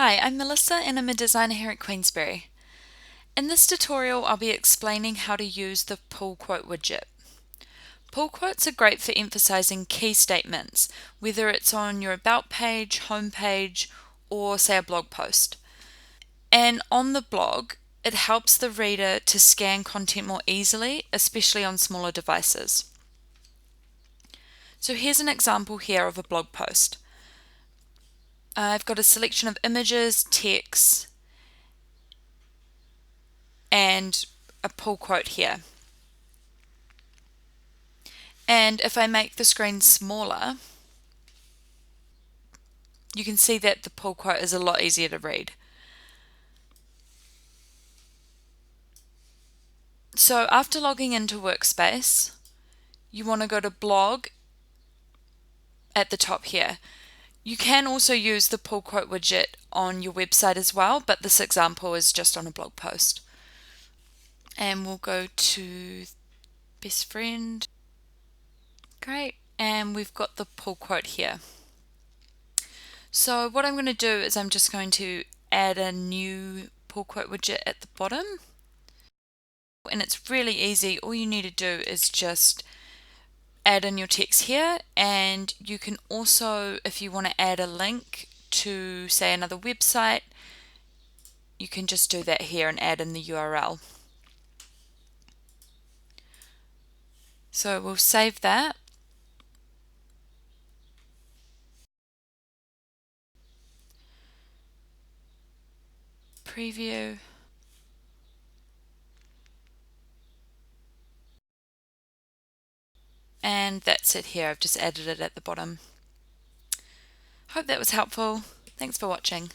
Hi, I'm Melissa and I'm a designer here at Queensberry. In this tutorial, I'll be explaining how to use the pull quote widget. Pull quotes are great for emphasizing key statements, whether it's on your about page, home page, or say a blog post. And on the blog, it helps the reader to scan content more easily, especially on smaller devices. So here's an example here of a blog post. I've got a selection of images, text, and a pull quote here. And if I make the screen smaller, you can see that the pull quote is a lot easier to read. So after logging into Workspace, you want to go to blog at the top here. You can also use the pull quote widget on your website as well, but this example is just on a blog post. And we'll go to best friend. Great. And we've got the pull quote here. So what I'm going to do is I'm just going to add a new pull quote widget at the bottom. And it's really easy. All you need to do is just add in your text here, and you can also, if you want to add a link to say another website, you can just do that here and add in the URL. So we'll save that. Preview. And that's it here. I've just added it at the bottom. Hope that was helpful. Thanks for watching.